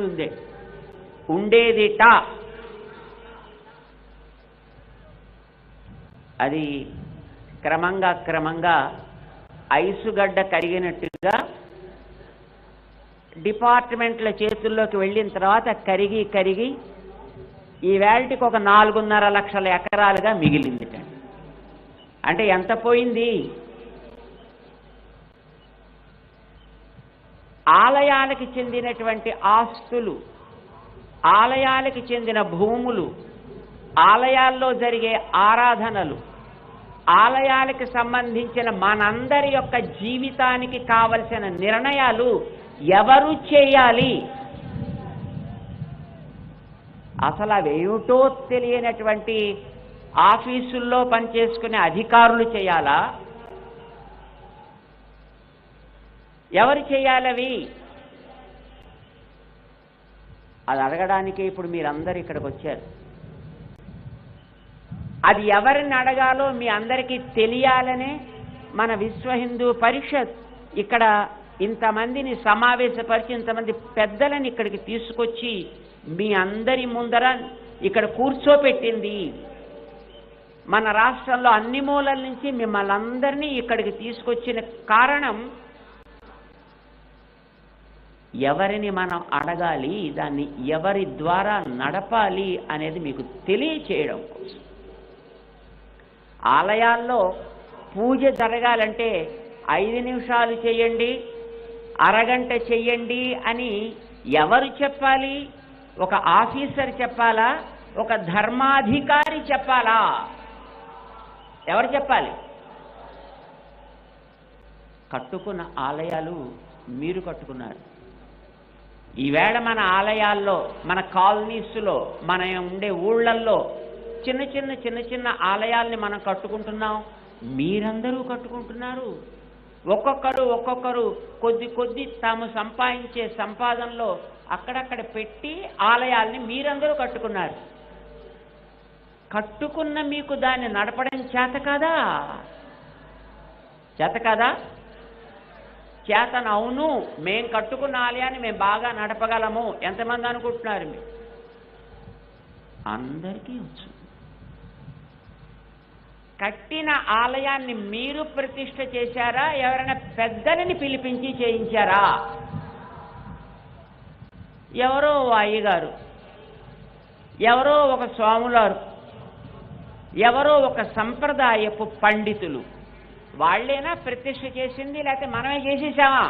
భూమి ఉండేదిట. అది క్రమంగా ఐసుగడ్డ కరిగినట్టుగా డిపార్ట్మెంట్ల చేతుల్లోకి వెళ్ళిన తర్వాత కరిగి ఈ వేళటికి ఒక 4.5 లక్షల ఎకరాలుగా మిగిలిందిట. అంటే ఎంత పోయింది? ఆలయాలకు చెందినటువంటి ఆస్తులు, ఆలయాలకు చెందిన భూములు, ఆలయాల్లో జరిగే ఆరాధనలు, ఆలయాలకు సంబంధించిన మనందరి యొక్క జీవితానికి కావలసిన నిర్ణయాలు ఎవరు చేయాలి? అసలు అవేమిటో తెలియనటువంటి ఆఫీసుల్లో పనిచేసుకునే అధికారులు చేయాలా? ఎవరు చేయాలవి? అది అడగడానికే ఇప్పుడు మీరందరూ ఇక్కడికి వచ్చారు. అది ఎవరిని అడగాలో మీ అందరికీ తెలియాలనే మన విశ్వ హిందూ పరిషత్ ఇక్కడ ఇంతమందిని సమావేశపరిచి ఇంతమంది పెద్దలని ఇక్కడికి తీసుకొచ్చి మీ అందరి ముందర ఇక్కడ కూర్చోపెట్టింది. మన రాష్ట్రంలో అన్ని మూలల నుంచి మిమ్మల్ని అందరినీ ఇక్కడికి తీసుకొచ్చిన కారణం ఎవరిని మనం అడగాలి, దాన్ని ఎవరి ద్వారా నడపాలి అనేది మీకు తెలియచేయడం కోసం. ఆలయాల్లో పూజ జరగాలంటే 5 నిమిషాలు చేయండి, అరగంట చెయ్యండి అని ఎవరు చెప్పాలి? ఒక ఆఫీసర్ చెప్పాలా? ఒక ధర్మాధికారి చెప్పాలా? ఎవరు చెప్పాలి? కట్టుకున్న ఆలయాలు మీరు కట్టుకున్నారు. ఈవేళ మన ఆలయాల్లో, మన కాలనీస్లో, మన ఉండే ఊళ్ళల్లో చిన్న చిన్న ఆలయాల్ని మనం కట్టుకుంటున్నాం. మీరందరూ కట్టుకుంటున్నారు. ఒక్కొక్కరు కొద్ది తాము సంపాదించే సంపాదనలో అక్కడక్కడ పెట్టి ఆలయాల్ని మీరందరూ కట్టుకున్నారు. కట్టుకున్న మీకు దాన్ని నడపడం చేత కాదా? చేతన అవును, మేం కట్టుకున్న ఆలయాన్ని మేము బాగా నడపగలము. ఎంతమంది అనుకుంటున్నారు మీరు? అందరికీ వచ్చు. కట్టిన ఆలయాన్ని మీరు ప్రతిష్ఠ చేశారా? ఎవరైనా పెద్దలని పిలిపించి చేయించారా? ఎవరో అయ్యగారు, ఎవరో ఒక స్వాములారు, ఎవరో ఒక సంప్రదాయపు పండితులు వాళ్ళేనా ప్రతిష్ఠ చేసింది? లేకపోతే మనమే చేసేసామా?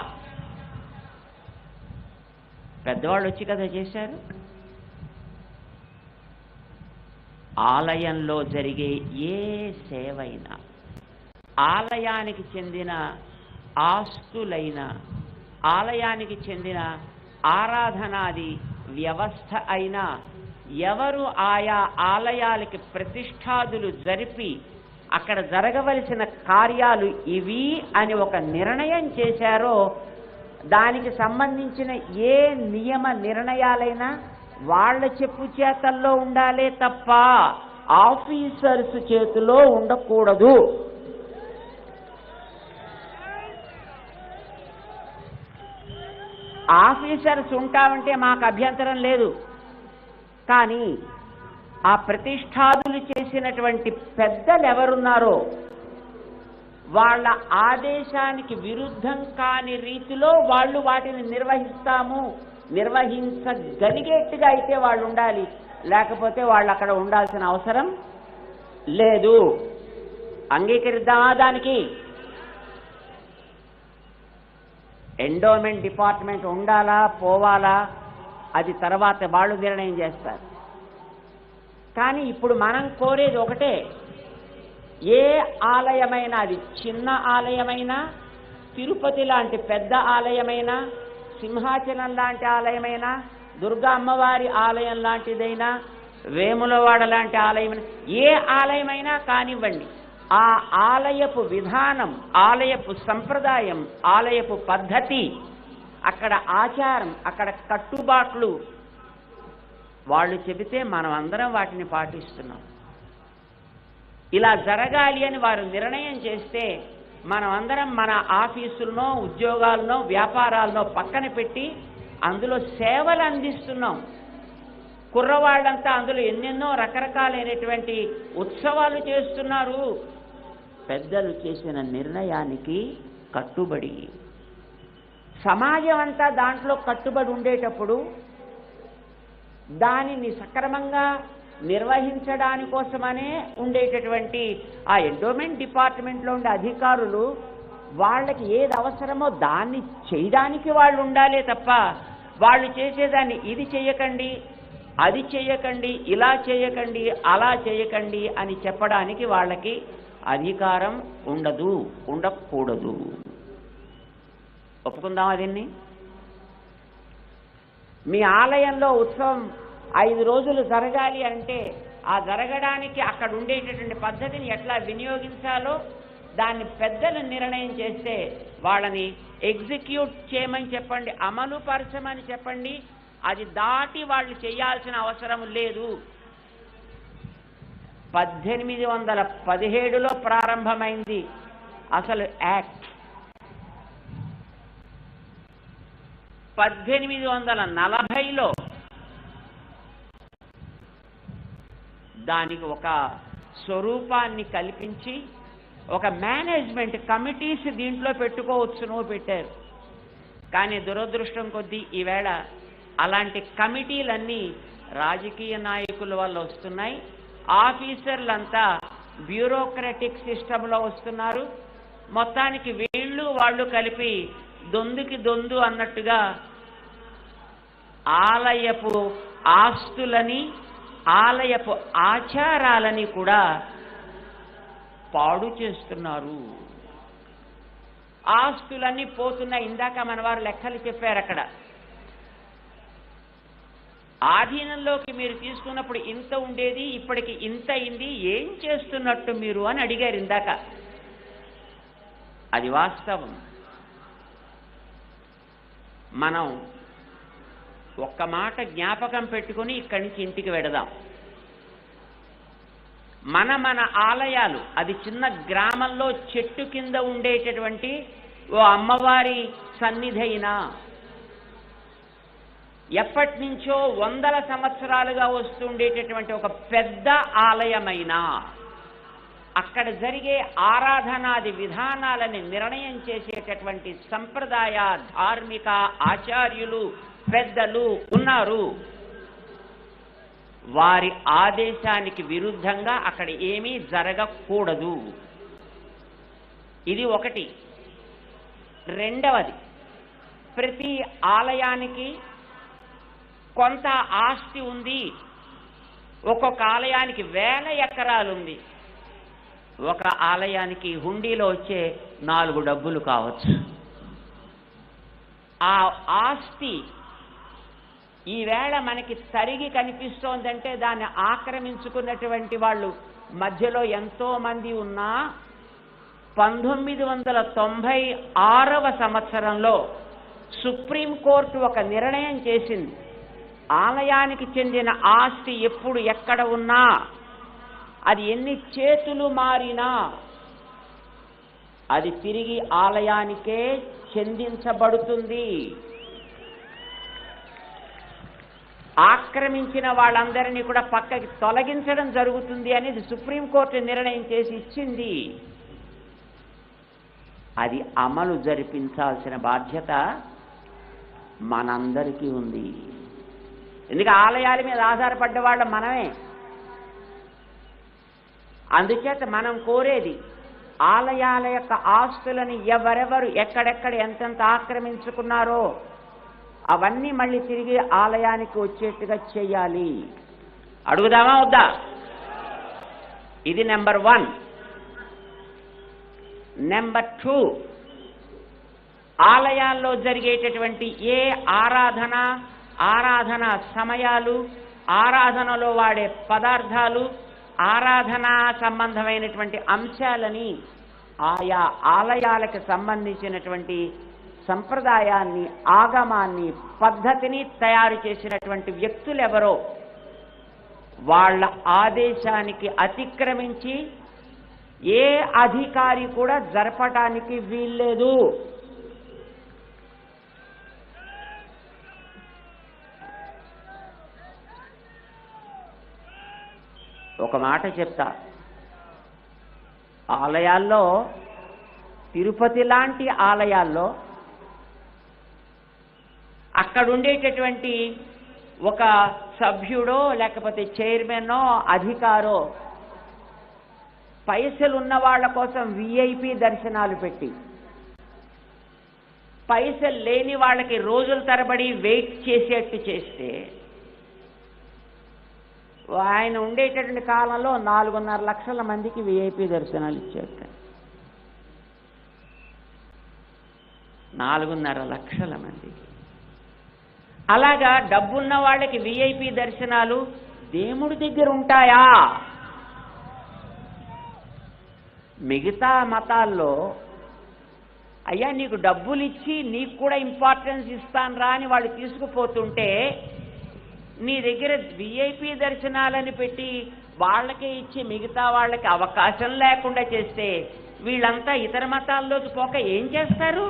పెద్దవాళ్ళు వచ్చి కదా చేశారు. ఆలయంలో జరిగే ఏ సేవైనా, ఆలయానికి చెందిన ఆస్తులైనా, ఆలయానికి చెందిన ఆరాధనాది వ్యవస్థ అయినా ఎవరు ఆయా ఆలయాలకి ప్రతిష్ఠాదులు జరిపి అక్కడ జరగవలసిన కార్యాలు ఇవి అని ఒక నిర్ణయం చేశారో దానికి సంబంధించిన ఏ నియమ నిర్ణయాలైనా వాళ్ళ చెప్పు చేతల్లో ఉండాలే తప్ప ఆఫీసర్స్ చేతిలో ఉండకూడదు. ఆఫీసర్స్ ఉంటామంటే మాకు అభ్యంతరం లేదు. కానీ ఆ ప్రతిష్ఠాదులు చేసినటువంటి పెద్దలు ఎవరున్నారో వాళ్ళ ఆదేశానికి విరుద్ధం కాని రీతిలో వాళ్ళు వాటిని నిర్వహించగలిగేట్టుగా అయితే వాళ్ళు ఉండాలి. లేకపోతే వాళ్ళు అక్కడ ఉండాల్సిన అవసరం లేదు. అంగీకరిద్దామా? దానికి ఎండోమెంట్ డిపార్ట్మెంట్ ఉండాలా పోవాలా అది తర్వాత వాళ్ళు నిర్ణయం చేస్తారు. కానీ ఇప్పుడు మనం కోరేది ఒకటే, ఏ ఆలయమైనా, అది చిన్న ఆలయమైనా, తిరుపతి లాంటి పెద్ద ఆలయమైనా, సింహాచలం లాంటి ఆలయమైనా, దుర్గా అమ్మవారి ఆలయం లాంటిదైనా, వేములవాడ లాంటి ఆలయమైనా, ఏ ఆలయమైనా కానివ్వండి, ఆ ఆలయపు విధానం, ఆలయపు సంప్రదాయం, ఆలయపు పద్ధతి, అక్కడ ఆచారం, అక్కడ కట్టుబాట్లు వాళ్ళు చెబితే మనం అందరం వాటిని పాటిస్తున్నాం. ఇలా జరగాలి అని వారు నిర్ణయం చేస్తే మనం అందరం మన ఆఫీసులనో, ఉద్యోగాలనో, వ్యాపారాలనో పక్కన పెట్టి అందులో సేవలు అందిస్తున్నాం. కుర్రవాళ్ళంతా అందులో ఎన్నెన్నో రకరకాలైనటువంటి ఉత్సవాలు చేస్తున్నారు. పెద్దలు చేసిన నిర్ణయానికి కట్టుబడి సమాజం అంతా దాంట్లో కట్టుబడి ఉండేటప్పుడు దానిని సక్రమంగా నిర్వహించడానికోసమనే ఉండేటటువంటి ఆ ఎండోమెంట్ డిపార్ట్మెంట్లో ఉండే అధికారులు వాళ్ళకి ఏది అవసరమో దాన్ని చేయడానికి వాళ్ళు ఉండాలే తప్ప వాళ్ళు చేసేదాన్ని ఇది చేయకండి, అది చేయకండి, ఇలా చేయకండి, అలా చేయకండి అని చెప్పడానికి వాళ్ళకి అధికారం ఉండదు, ఉండకూడదు. ఒప్పుకుందామా దీన్ని? మీ ఆలయంలో ఉత్సవం 5 రోజులు జరగాలి అంటే ఆ జరగడానికి అక్కడ ఉండేటటువంటి పద్ధతిని ఎట్లా వినియోగించాలో దాన్ని పెద్దలు నిర్ణయం చేస్తే వాళ్ళని ఎగ్జిక్యూట్ చేయమని చెప్పండి, అమలు పరచమని చెప్పండి. అది దాటి వాళ్ళు చేయాల్సిన అవసరం లేదు. 1817లో ప్రారంభమైంది అసలు యాక్ట్. 1840లో దానికి ఒక స్వరూపాన్ని కల్పించి ఒక మేనేజ్మెంట్ కమిటీస్ దీంట్లో పెట్టుకోవచ్చును పెట్టారు. కానీ దురదృష్టం కొద్దీ ఈవేళ అలాంటి కమిటీలన్నీ రాజకీయ నాయకుల వల్ల వస్తున్నాయి. ఆఫీసర్లంతా బ్యూరోక్రటిక్ సిస్టంలో వస్తున్నారు. మొత్తానికి వీళ్ళు వాళ్ళు కలిపి దొందుకి దొందు అన్నట్టుగా ఆలయపు ఆస్తులని ఆలయపు ఆచారాలని కూడా పాడు చేస్తున్నారు. ఆస్తులన్నీ పోతున్నాయి. ఇందాక మన వారు లెక్కలు చెప్పారు. అక్కడ ఆధీనంలోకి మీరు తీసుకున్నప్పుడు ఇంత ఉండేది, ఇప్పటికి ఇంత అయింది, ఏం చేస్తున్నట్టు మీరు అని అడిగారు ఇందాక. అది వాస్తవం. మనం ఒక్క మాట జ్ఞాపకం పెట్టుకుని ఇక్కడి నుంచి ఇంటికి వెడదాం. మన ఆలయాలు అది చిన్న గ్రామంలో చెట్టు కింద ఉండేటటువంటి ఓ అమ్మవారి సన్నిధి అయినా, ఎప్పటి నుంచో 100 సంవత్సరాలుగా వస్తుండేటటువంటి ఒక పెద్ద ఆలయమైనా, అక్కడ జరిగే ఆరాధనాది విధానాలని నిర్ణయం చేసేటటువంటి సంప్రదాయ ధార్మిక ఆచార్యులు పెద్దలు ఉన్నారు. వారి ఆదేశానికి విరుద్ధంగా అక్కడ ఏమీ జరగకూడదు. ఇది ఒకటి. రెండవది, ప్రతి ఆలయానికి కొంత ఆస్తి ఉంది. ఒక్కొక్క ఆలయానికి 1000 ఎకరాలు ఉంది. ఒక ఆలయానికి హుండీలో వచ్చే 4 డబ్బులు కావచ్చు. ఆ ఆస్తి ఈవేళ మనకి తరిగి కనిపిస్తోందంటే దాన్ని ఆక్రమించుకున్నటువంటి వాళ్ళు మధ్యలో ఎంతో మంది ఉన్నా 1996వ సంవత్సరంలో సుప్రీంకోర్టు ఒక నిర్ణయం చేసింది. ఆలయానికి చెందిన ఆస్తి ఎప్పుడు ఎక్కడ ఉన్నా, అది ఎన్ని చేతులు మారినా అది తిరిగి ఆలయానికే చెందించబడుతుంది. ఆక్రమించిన వాళ్ళందరినీ కూడా పక్కకి తొలగించడం జరుగుతుంది అనేది సుప్రీంకోర్టు నిర్ణయం చేసి ఇచ్చింది. అది అమలు జరిపించాల్సిన బాధ్యత మనందరికీ ఉంది. ఎందుకంటే ఆలయాల మీద ఆధారపడ్డ వాళ్ళ మనమే. అందుచేత మనం కోరేది ఆలయాల యొక్క ఆస్తులని ఎవరెవరు ఎక్కడెక్కడ ఎంతెంత ఆక్రమించుకున్నారో అవన్నీ మళ్ళీ తిరిగి ఆలయానికి వచ్చేట్టుగా చేయాలి. అడుగుదామా వద్దా? ఇది నెంబర్ 1. నెంబర్ 2, ఆలయాల్లో జరిగేటటువంటి ఏ ఆరాధన సమయాలు, ఆరాధనలో వాడే పదార్థాలు, ఆరాధనా సంబంధమైనటువంటి అంశాలని ఆయా ఆలయాలకు సంబంధించినటువంటి సంప్రదాయాన్ని, ఆగమాన్ని, పద్ధతిని తయారు చేసినటువంటి వ్యక్తులెవరో వాళ్ళ ఆదేశానికి అతిక్రమించి ఏ అధికారి కూడా జరపడానికి వీల్లేదు. ఒక మాట చెప్తా, ఆలయాల్లో, తిరుపతి లాంటి ఆలయాల్లో అక్కడ ఉండేటటువంటి ఒక సభ్యుడో లేకపోతే చైర్మనో అధికారో పైసలు ఉన్న వాళ్ళ కోసం విఐపి దర్శనాలు పెట్టి పైసలు లేని వాళ్ళకి రోజుల తరబడి వెయిట్ చేసేట్టు చేస్తే ఆయన ఉండేటటువంటి కాలంలో 4.5 లక్షల మందికి విఐపి దర్శనాలు ఇచ్చేట. 4.5 లక్షల మందికి. అలాగా డబ్బున్న వాళ్ళకి విఐపి దర్శనాలు దేవుడి దగ్గర ఉంటాయా? మిగతా మతాల్లో అయ్యా నీకు డబ్బులు ఇచ్చి నీకు కూడా ఇంపార్టెన్స్ ఇస్తాను రా అని వాళ్ళు తీసుకుపోతుంటే నీ దగ్గర విఐపి దర్శనాలని పెట్టి వాళ్ళకే ఇచ్చి మిగతా వాళ్ళకి అవకాశం లేకుండా చేస్తే వీళ్ళంతా ఇతర మతాల్లోకి పోక ఏం చేస్తారు?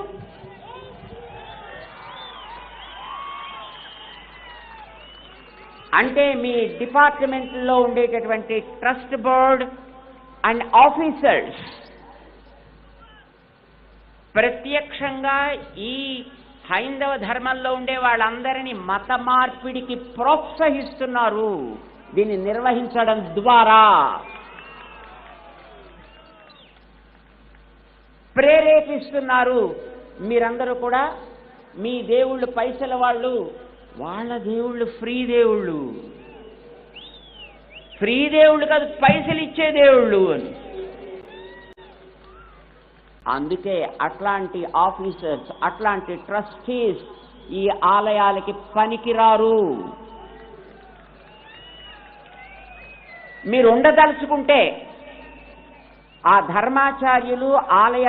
అంటే మీ డిపార్ట్మెంట్లో ఉండేటటువంటి ట్రస్ట్ బోర్డ్ అండ్ ఆఫీసర్స్ ప్రత్యక్షంగా ఈ హైందవ ధర్మంలో ఉండే వాళ్ళందరినీ మత మార్పిడికి ప్రోత్సహిస్తున్నారు. దీన్ని నిర్వహించడం ద్వారా ప్రేరేపిస్తున్నారు. మీరందరూ కూడా మీ దేవుళ్ళు పైసల వాళ్ళు, వాళ్ళ దేవుళ్ళు ఫ్రీ దేవుళ్ళు. ఫ్రీ దేవుళ్ళు కాదు, పైసలు ఇచ్చే దేవుళ్ళు అని. అందుకే అట్లాంటి ఆఫీసర్స్, అట్లాంటి ట్రస్టీస్ ఈ ఆలయాలకి పనికిరారు. మీరు ఉండదలుచుకుంటే ఆ ధర్మాచార్యులు, ఆలయ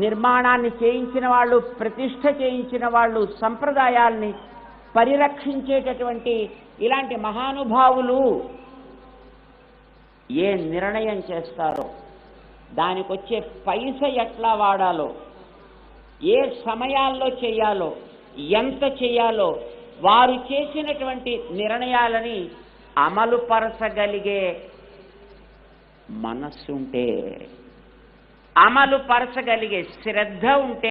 నిర్మాణాన్ని చేయించిన వాళ్ళు, ప్రతిష్ఠ చేయించిన వాళ్ళు, సంప్రదాయాల్ని పరిరక్షించేటటువంటి ఇలాంటి మహానుభావులు ఏ నిర్ణయం చేస్తారో, దానికి వచ్చే పైస ఎట్లా వాడాలో, ఏ సమయాల్లో చేయాలో, ఎంత చేయాలో, వారు చేసినటువంటి నిర్ణయాలని అమలుపరచగలిగే మనస్సు ఉంటే, అమలుపరచగలిగే శ్రద్ధ ఉంటే